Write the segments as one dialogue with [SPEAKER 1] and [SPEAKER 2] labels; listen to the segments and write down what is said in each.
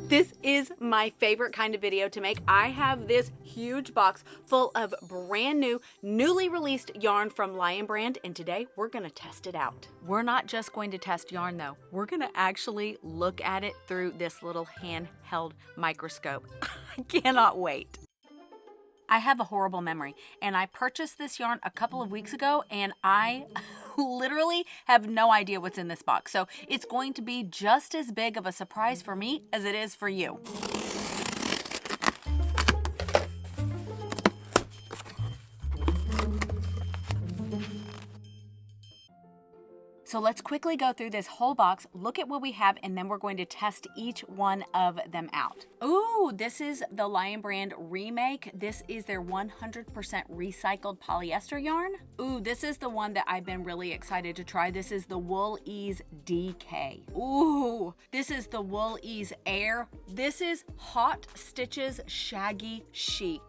[SPEAKER 1] This is my favorite kind of video to make. I have this huge box full of brand new, newly released yarn from Lion Brand, and today we're gonna test it out. We're not just going to test yarn though. We're gonna actually look at it through this little handheld microscope. I cannot wait. I have a horrible memory, and I purchased this yarn a couple of weeks ago, and I literally have no idea what's in this box. So it's going to be just as big of a surprise for me as it is for you. So let's quickly go through this whole box, look at what we have, and then we're going to test each one of them out. Ooh, this is the Lion Brand Remake. This is their 100% recycled polyester yarn. Ooh, this is the one that I've been really excited to try. This is the Woolies DK. Ooh, this is the Woolies Air. This is Hot Stitches Shaggy Chic.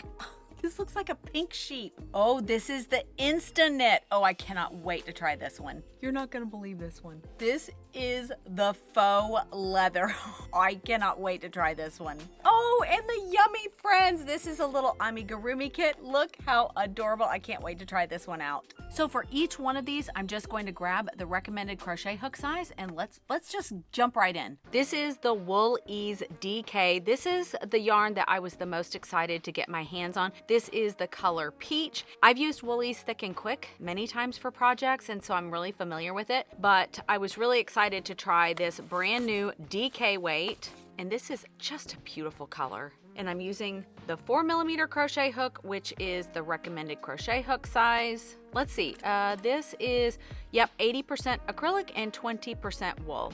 [SPEAKER 1] This looks like a pink sheep. Oh, this is the InstaKnit. Oh, I cannot wait to try this one. You're not gonna believe this one. This is the faux leather. I cannot wait to try this one. Oh, and the Yummy Friends. This is a little AmiGami kit. Look how adorable. I can't wait to try this one out. So for each one of these, I'm just going to grab the recommended crochet hook size and let's just jump right in. This is the Woolies DK. This is the yarn that I was the most excited to get my hands on. This is the color Peach. I've used Woolies Thick and Quick many times for projects, and so I'm really familiar with it, but I was really excited to try this brand new DK weight, and this is just a beautiful color. And I'm using the 4mm crochet hook, which is the recommended crochet hook size. Let's see, this is, yep, 80% acrylic and 20% wool.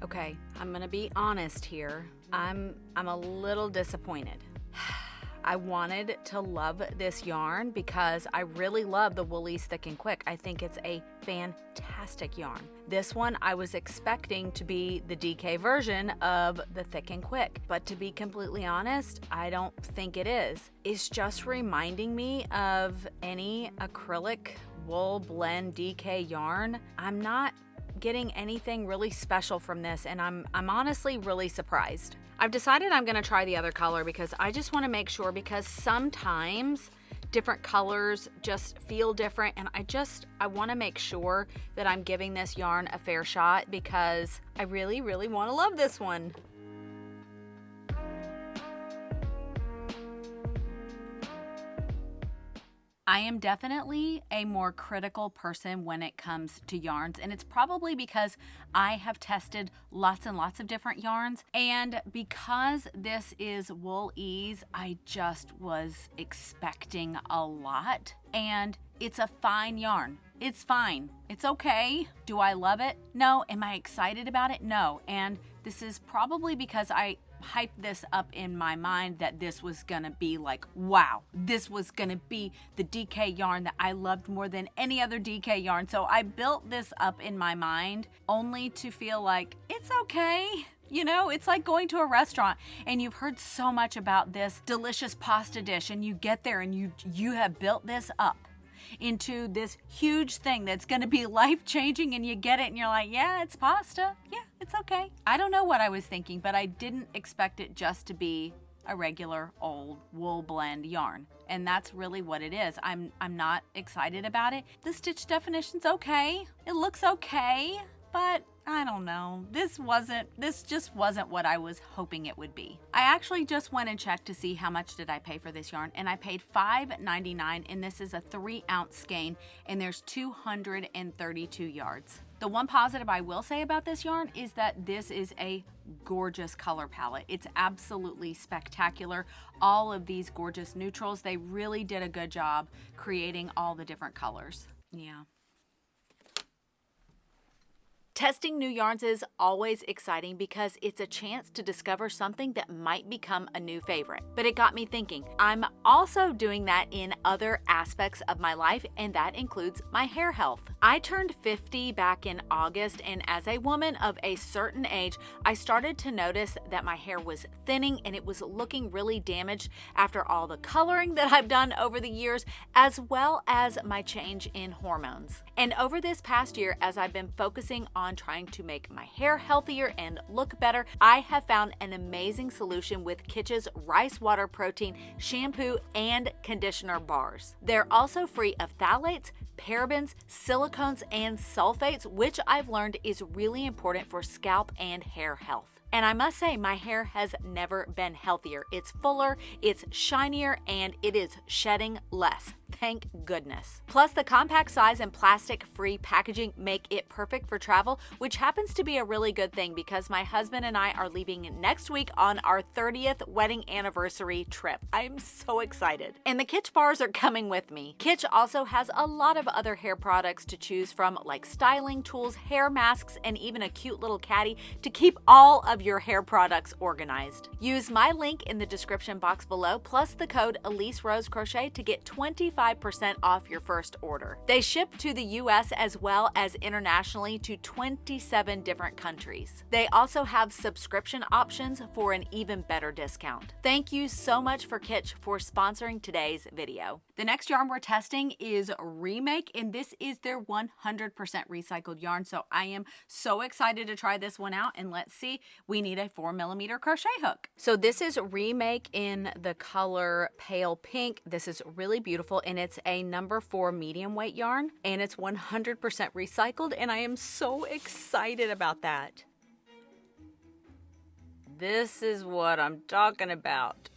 [SPEAKER 1] Okay, I'm gonna be honest here. I'm a little disappointed. I wanted to love this yarn because I really love the Woolies Thick and Quick. I think it's a fantastic yarn. This one I was expecting to be the DK version of the Thick and Quick, but to be completely honest, I don't think it is. It's just reminding me of any acrylic wool blend DK yarn. I'm not getting anything really special from this, and I'm honestly really surprised. I've decided I'm gonna try the other color because I just wanna make sure, because sometimes different colors just feel different, and I wanna make sure that I'm giving this yarn a fair shot because I really, really wanna love this one. I am definitely a more critical person when it comes to yarns, and it's probably because I have tested lots and lots of different yarns, and because this is Woolies, I just was expecting a lot, and it's a fine yarn. It's fine. It's okay. Do I love it? No. Am I excited about it? No. And this is probably because I hyped this up in my mind that this was gonna be like, wow, this was gonna be the DK yarn that I loved more than any other DK yarn. So I built this up in my mind only to feel like it's okay. You know, it's like going to a restaurant and you've heard so much about this delicious pasta dish, and you get there and you have built this up into this huge thing that's going to be life-changing, and you get it and you're like, yeah, it's pasta. Yeah, it's okay. I don't know what I was thinking, but I didn't expect it just to be a regular old wool blend yarn. And that's really what it is. I'm not excited about it. The stitch definition's okay. It looks okay, but I don't know. This just wasn't what I was hoping it would be. I actually just went and checked to see how much did I pay for this yarn, and I paid $5.99, and this is a 3-ounce skein, and there's 232 yards. The one positive I will say about this yarn is that this is a gorgeous color palette. It's absolutely spectacular. All of these gorgeous neutrals, they really did a good job creating all the different colors. Yeah. Testing new yarns is always exciting because it's a chance to discover something that might become a new favorite. But it got me thinking, I'm also doing that in other aspects of my life, and that includes my hair health. I turned 50 back in August, and as a woman of a certain age, I started to notice that my hair was thinning and it was looking really damaged after all the coloring that I've done over the years, as well as my change in hormones. And over this past year, as I've been focusing on trying to make my hair healthier and look better, I have found an amazing solution with Kitsch's Rice Water Protein shampoo and conditioner bars. They're also free of phthalates, parabens, silicones, and sulfates, which I've learned is really important for scalp and hair health. And I must say, my hair has never been healthier. It's fuller, it's shinier, and it is shedding less. Thank goodness. Plus, the compact size and plastic-free packaging make it perfect for travel, which happens to be a really good thing because my husband and I are leaving next week on our 30th wedding anniversary trip. I'm so excited. And the Kitsch bars are coming with me. Kitsch also has a lot of other hair products to choose from, like styling tools, hair masks, and even a cute little caddy to keep all of your hair products organized. Use my link in the description box below, plus the code Elise Rose Crochet to get 25% off your first order. They ship to the US as well as internationally to 27 different countries. They also have subscription options for an even better discount. Thank you so much for Kitsch for sponsoring today's video. The next yarn we're testing is Remake, and this is their 100% recycled yarn, so I am so excited to try this one out. And let's see, we need a 4mm crochet hook. So this is Remake in the color pale pink. This is really beautiful, and it's a number 4 medium weight yarn, and it's 100% recycled, and I am so excited about that. This is what I'm talking about.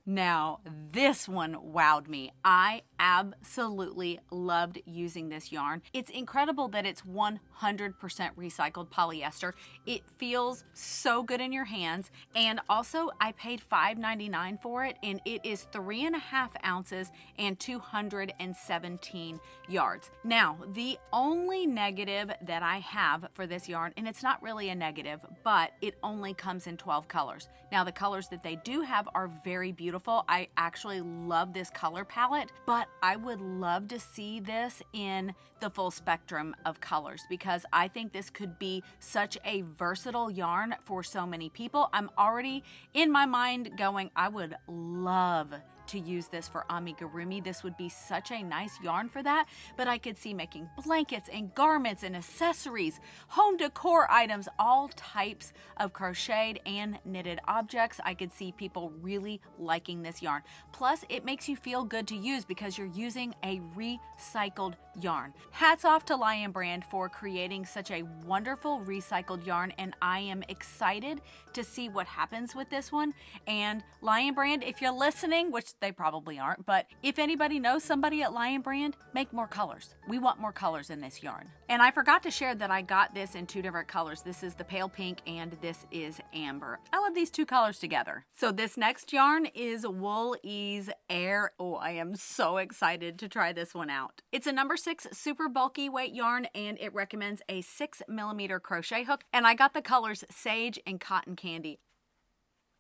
[SPEAKER 1] Now, this one wowed me. I absolutely loved using this yarn. It's incredible that it's 100% recycled polyester. It feels so good in your hands. And also, I paid $5.99 for it, and it is 3.5 ounces and 217 yards. Now, the only negative that I have for this yarn, and it's not really a negative, but it only comes in 12 colors. Now, the colors that they do have are very beautiful. I actually love this color palette, but I would love to see this in the full spectrum of colors because I think this could be such a versatile yarn for so many people. I'm already in my mind going, I would love to use this for AmiGami. This would be such a nice yarn for that, but I could see making blankets and garments and accessories, home decor items, all types of crocheted and knitted objects. I could see people really liking this yarn. Plus, it makes you feel good to use because you're using a recycled yarn. Hats off to Lion Brand for creating such a wonderful recycled yarn, and I am excited to see what happens with this one. And Lion Brand, if you're listening, which they probably aren't, but if anybody knows somebody at Lion Brand, make more colors. We want more colors in this yarn. And I forgot to share that I got this in 2 different colors. This is the pale pink and this is amber. I love these 2 colors together. So this next yarn is Woolies Air. Oh, I am so excited to try this one out. It's a number 6 super bulky weight yarn, and it recommends a 6mm crochet hook. And I got the colors Sage and Cotton Candy.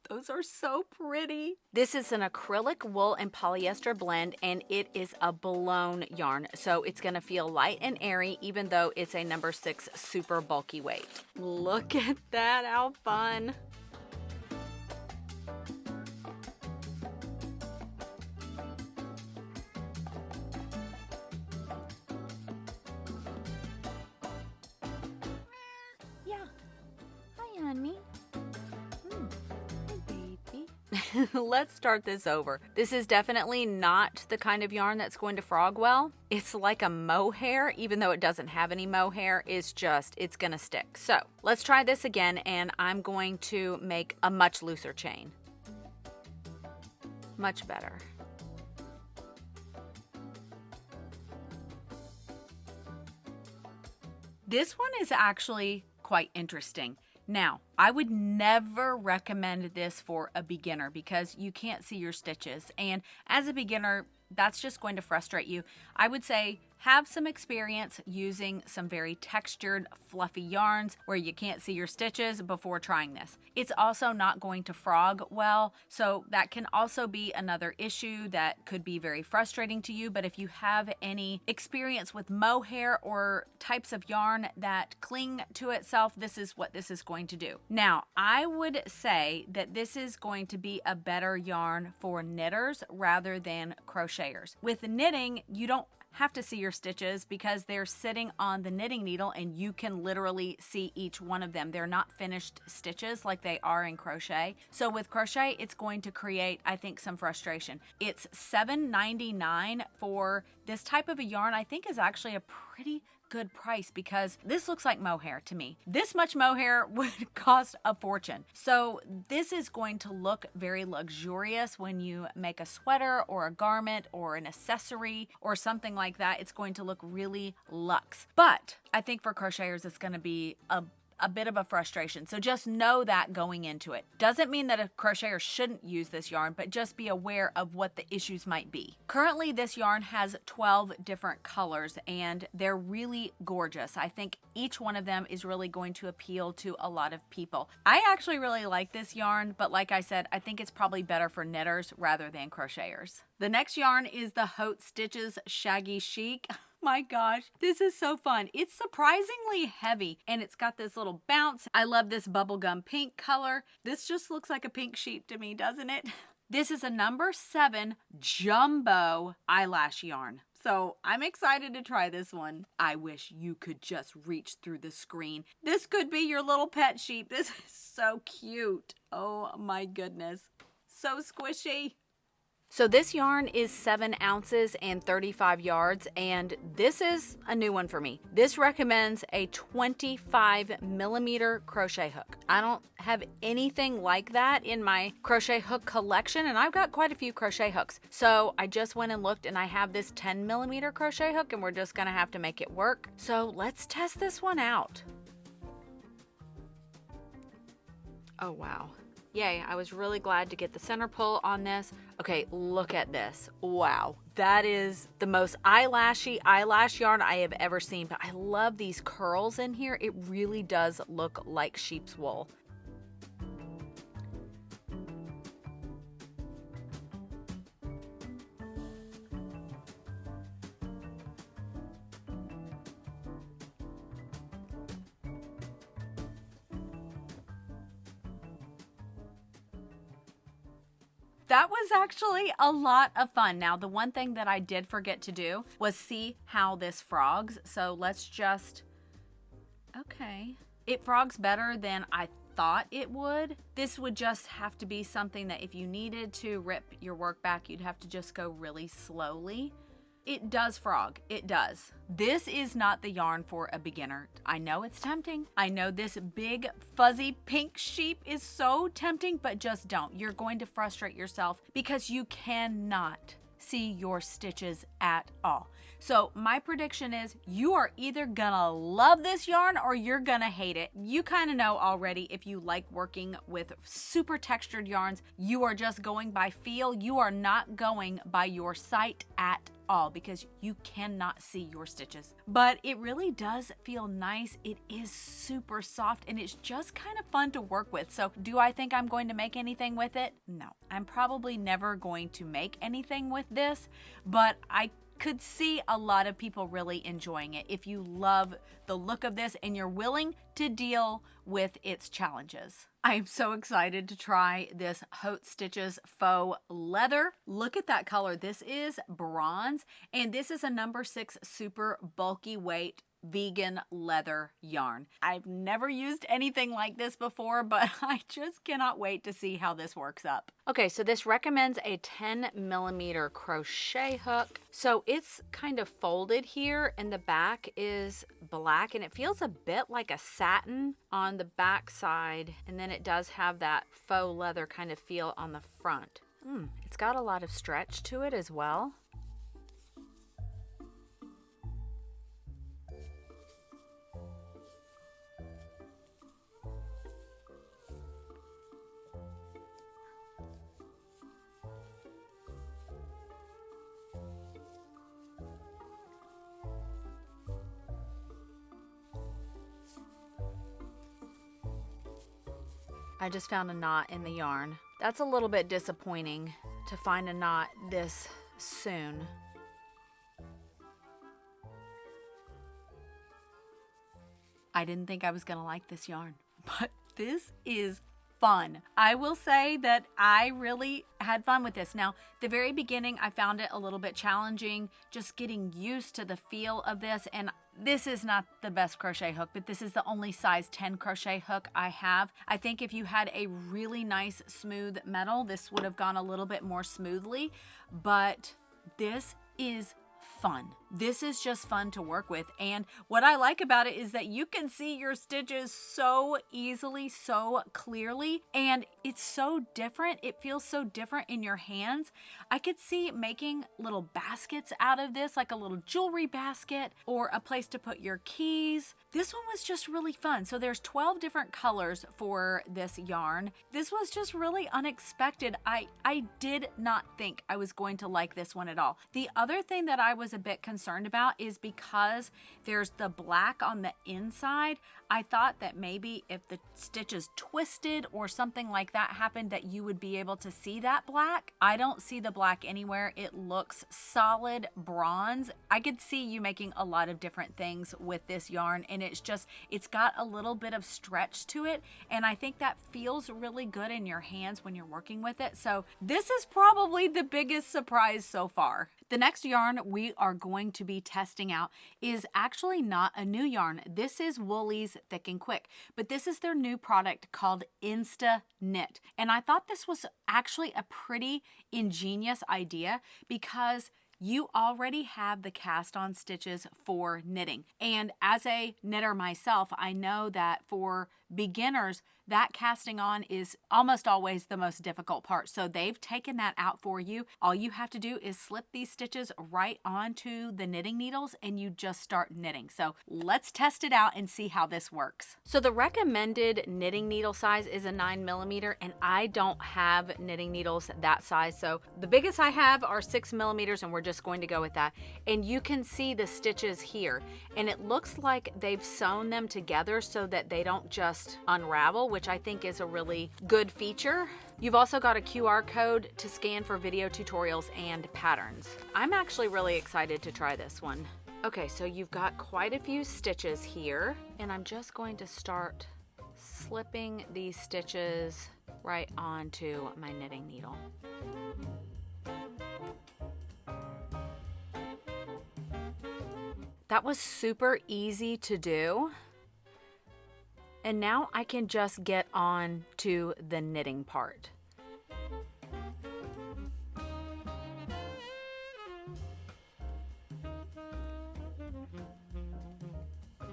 [SPEAKER 1] Those are so pretty. This is an acrylic wool and polyester blend, and it is a blown yarn. So it's gonna feel light and airy, even though it's a number 6 super bulky weight. Look at that, how fun. Yeah, hi honey. Let's start this over. This is definitely not the kind of yarn that's going to frog well. It's like a mohair, even though it doesn't have any mohair. It's gonna stick. So let's try this again, and I'm going to make a much looser chain. Much better. This one is actually quite interesting. Now, I would never recommend this for a beginner because you can't see your stitches. And as a beginner, that's just going to frustrate you. I would say have some experience using some very textured, fluffy yarns where you can't see your stitches before trying this. It's also not going to frog well, so that can also be another issue that could be very frustrating to you. But if you have any experience with mohair or types of yarn that cling to itself, this is what this is going to do. Now, I would say that this is going to be a better yarn for knitters rather than crocheters. With knitting, you don't have to see your stitches because they're sitting on the knitting needle and you can literally see each one of them. They're not finished stitches like they are in crochet. So with crochet, it's going to create, I think, some frustration. It's $7.99 for this type of a yarn. I think is actually a pretty good price because this looks like mohair to me. This much mohair would cost a fortune. So this is going to look very luxurious when you make a sweater or a garment or an accessory or something like that. It's going to look really luxe. But I think for crocheters, it's going to be a bit of a frustration. So just know that going into it. Doesn't mean that a crocheter shouldn't use this yarn, but just be aware of what the issues might be. Currently, this yarn has 12 different colors and they're really gorgeous. I think each one of them is really going to appeal to a lot of people. I actually really like this yarn, but like I said, I think it's probably better for knitters rather than crocheters. The next yarn is the Haute Stitches Shaggy Chic. My gosh, this is so fun. It's surprisingly heavy and it's got this little bounce. I love this bubblegum pink color. This just looks like a pink sheep to me, doesn't it? This is a number 7 jumbo eyelash yarn. So I'm excited to try this one. I wish you could just reach through the screen. This could be your little pet sheep. This is so cute. Oh my goodness. So squishy. So this yarn is 7 ounces and 35 yards, and this is a new one for me. This recommends a 25 millimeter crochet hook. I don't have anything like that in my crochet hook collection, and I've got quite a few crochet hooks. So I just went and looked, and I have this 10 millimeter crochet hook, and we're just gonna have to make it work. So let's test this one out. Oh, wow. Yay, I was really glad to get the center pull on this. Okay, look at this. Wow, that is the most eyelashy eyelash yarn I have ever seen, but I love these curls in here. It really does look like sheep's wool. That was actually a lot of fun. Now, the one thing that I did forget to do was see how this frogs. So let's just, okay. It frogs better than I thought it would. This would just have to be something that if you needed to rip your work back, you'd have to just go really slowly. It does frog, it does. This is not the yarn for a beginner. I know it's tempting. I know this big fuzzy pink sheep is so tempting, but just don't. You're going to frustrate yourself because you cannot see your stitches at all. So my prediction is you are either gonna love this yarn or you're gonna hate it. You kind of know already if you like working with super textured yarns. You are just going by feel. You are not going by your sight at all because you cannot see your stitches. But it really does feel nice. It is super soft and it's just kind of fun to work with. So do I think I'm going to make anything with it? No, I'm probably never going to make anything with this, but I could see a lot of people really enjoying it if you love the look of this and you're willing to deal with its challenges. I am so excited to try this Haute Stitches Faux Leather. Look at that color. This is bronze, and this is a number 6 super bulky weight vegan leather yarn. I've never used anything like this before, but I just cannot wait to see how this works up. Okay, so this recommends a 10 millimeter crochet hook. So it's kind of folded here and the back is black and it feels a bit like a satin on the back side. And then it does have that faux leather kind of feel on the front. It's got a lot of stretch to it as well. I just found a knot in the yarn. That's a little bit disappointing to find a knot this soon. I didn't think I was gonna like this yarn, but this is fun. I will say that I really had fun with this. Now, the very beginning, I found it a little bit challenging, just getting used to the feel of this. And this is not the best crochet hook, but this is the only size 10 crochet hook I have. I think if you had a really nice smooth metal, this would have gone a little bit more smoothly, but this is fun. This is just fun to work with. And what I like about it is that you can see your stitches so easily, so clearly, and it's so different. It feels so different in your hands. I could see making little baskets out of this, like a little jewelry basket or a place to put your keys. This one was just really fun. So there's 12 different colors for this yarn. This was just really unexpected. I did not think I was going to like this one at all. The other thing that I was a bit concerned about is because there's the black on the inside, I thought that maybe if the stitches twisted or something like that happened that you would be able to see that black. I don't see the black anywhere. It looks solid bronze. I could see you making a lot of different things with this yarn, and it's got a little bit of stretch to it, and I think that feels really good in your hands when you're working with it. So this is probably the biggest surprise so far. The next yarn we are going to be testing out is actually not a new yarn. This is Woolies Thick and Quick, but this is their new product called InstaKnit. And I thought this was actually a pretty ingenious idea because you already have the cast on stitches for knitting. And as a knitter myself, I know that for beginners, that casting on is almost always the most difficult part. So they've taken that out for you. All you have to do is slip these stitches right onto the knitting needles and you just start knitting. So let's test it out and see how this works. So the recommended knitting needle size is a 9mm, and I don't have knitting needles that size. So the biggest I have are 6mm, and we're just going to go with that. And you can see the stitches here, and it looks like they've sewn them together so that they don't just unravel, which I think is a really good feature. You've also got a QR code to scan for video tutorials and patterns. I'm actually really excited to try this one. Okay, so you've got quite a few stitches here, and I'm just going to start slipping these stitches right onto my knitting needle. That was super easy to do. And now I can just get on to the knitting part.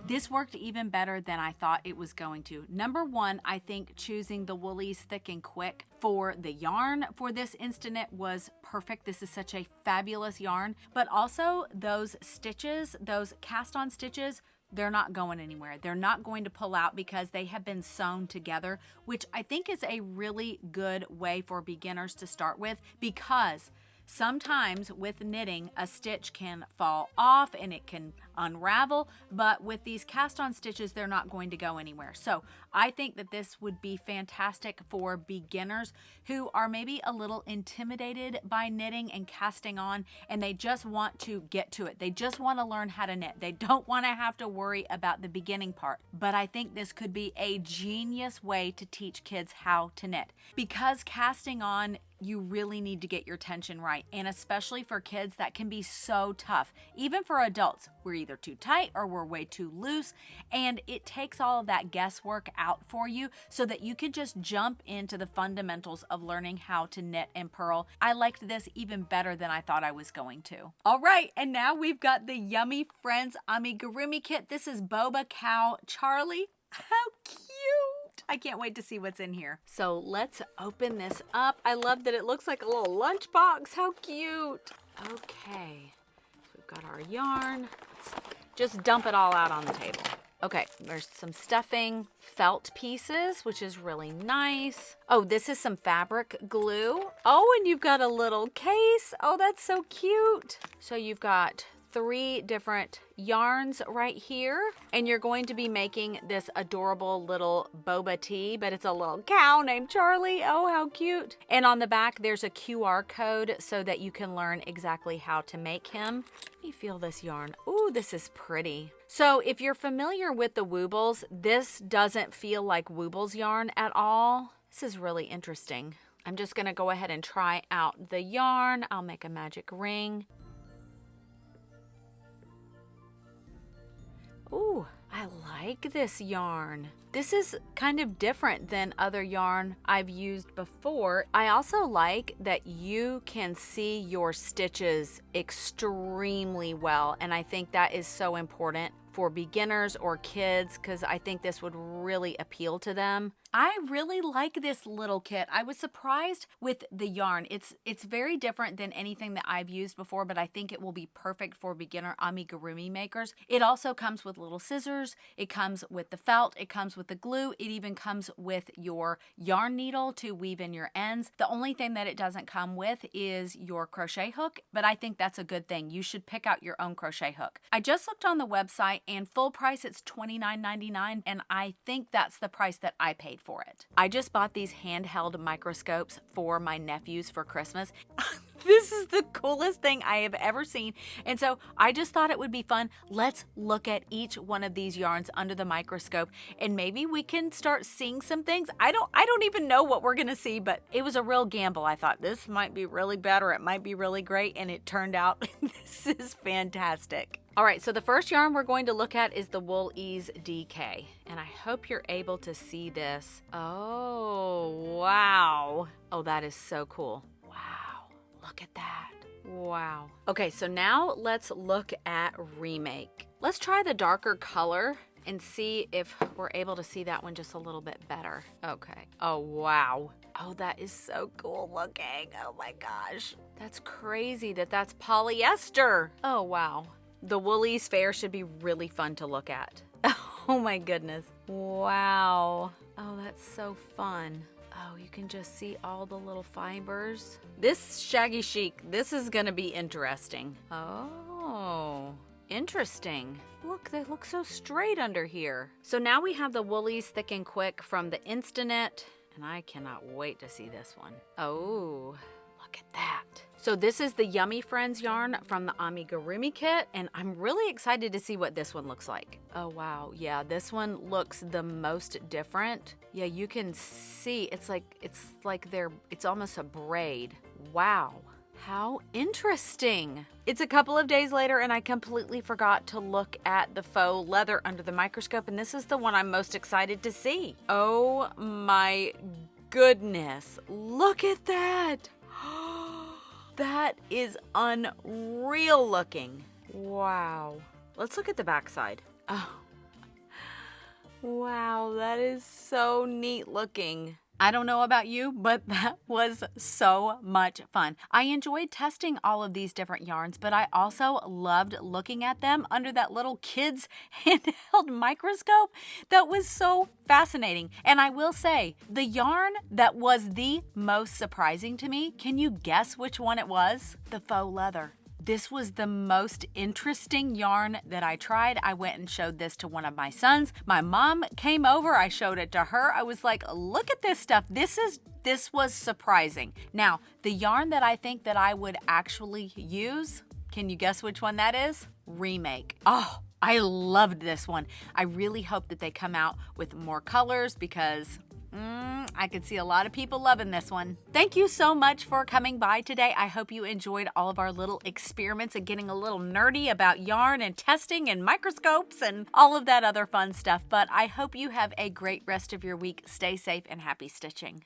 [SPEAKER 1] This worked even better than I thought it was going to. Number one, I think choosing the Woolies Thick and Quick for the yarn for this InstaKnit was perfect. This is such a fabulous yarn, but also those stitches, those cast on stitches, they're not going anywhere. They're not going to pull out because they have been sewn together, which I think is a really good way for beginners to start with, because sometimes with knitting, a stitch can fall off and it can unravel, but with these cast on stitches, they're not going to go anywhere. So I think that this would be fantastic for beginners who are maybe a little intimidated by knitting and casting on, and they just want to get to it. They just want to learn how to knit. They don't want to have to worry about the beginning part. But I think this could be a genius way to teach kids how to knit, because casting on, you really need to get your tension right. And especially for kids, that can be so tough. Even for adults, we're either too tight or we're way too loose. And it takes all of that guesswork out for you so that you can just jump into the fundamentals of learning how to knit and purl. I liked this even better than I thought I was going to. All right, and now we've got the Yummy Friends AmiGami kit. This is Boba Cow Charlie. How cute! I can't wait to see what's in here. So let's open this up. I love that it looks like a little lunchbox. How cute. Okay, so we've got our yarn. Let's just dump it all out on the table. Okay, there's some stuffing, felt pieces, which is really nice. Oh, this is some fabric glue. Oh, and you've got a little case. Oh, that's so cute. So you've got 3 different yarns right here, and you're going to be making this adorable little boba tea, but it's a little cow named Charlie. Oh, how cute. And on the back, there's a QR code so that you can learn exactly how to make him. Let me feel this yarn. Ooh, this is pretty. So if you're familiar with the Woobles, this doesn't feel like Woobles yarn at all. This is really interesting. I'm just gonna go ahead and try out the yarn. I'll make a magic ring. Ooh, I like this yarn. This is kind of different than other yarn I've used before. I also like that you can see your stitches extremely well, and I think that is so important for beginners or kids because I think this would really appeal to them. I really like this little kit. I was surprised with the yarn. It's very different than anything that I've used before, but I think it will be perfect for beginner AmiGami makers. It also comes with little scissors. It comes with the felt. It comes with the glue. It even comes with your yarn needle to weave in your ends. The only thing that it doesn't come with is your crochet hook, but I think that's a good thing. You should pick out your own crochet hook. I just looked on the website and full price it's $29.99, and I think that's the price that I paid for it. I just bought these handheld microscopes for my nephews for Christmas. This is the coolest thing I have ever seen. And so I just thought it would be fun. Let's look at each one of these yarns under the microscope and maybe we can start seeing some things. I don't even know what we're gonna see, but it was a real gamble. I thought this might be really bad or it might be really great, and it turned out this is fantastic. All right, so the first yarn we're going to look at is the Woolies DK, and I hope you're able to see this. Oh, wow. Oh, that is so cool. Wow, look at that. Wow. Okay, so now let's look at Remake. Let's try the darker color and see if we're able to see that one just a little bit better. Okay. Oh, wow. Oh, that is so cool looking. Oh my gosh. That's crazy that that's polyester. Oh, wow. The Woolies fair should be really fun to look at. Oh my goodness. Wow. Oh, that's so fun. Oh, you can just see all the little fibers. This shaggy chic, this is gonna be interesting. Oh, interesting. Look, they look so straight under here. So now we have the Woolies Thick and Quick from the InstaKnit, and I cannot wait to see this one. Oh, look at that. So this is the Yummy Friends yarn from the AmiGami kit, and I'm really excited to see what this one looks like. Oh wow, yeah, this one looks the most different. Yeah, you can see it's almost a braid. Wow, how interesting. It's a couple of days later and I completely forgot to look at the faux leather under the microscope, and this is the one I'm most excited to see. Oh my goodness, look at that. That is unreal looking. Wow. Let's look at the backside. Oh. Wow, that is so neat looking. I don't know about you, but that was so much fun. I enjoyed testing all of these different yarns, but I also loved looking at them under that little kid's handheld microscope. That was so fascinating. And I will say, the yarn that was the most surprising to me, can you guess which one it was? The faux leather. This was the most interesting yarn that I tried. I went and showed this to one of my sons. My mom came over, I showed it to her. I was like, look at this stuff. This was surprising. Now, the yarn that I think that I would actually use, can you guess which one that is? Remake. Oh, I loved this one. I really hope that they come out with more colors because I could see a lot of people loving this one. Thank you so much for coming by today. I hope you enjoyed all of our little experiments and getting a little nerdy about yarn and testing and microscopes and all of that other fun stuff. But I hope you have a great rest of your week. Stay safe and happy stitching.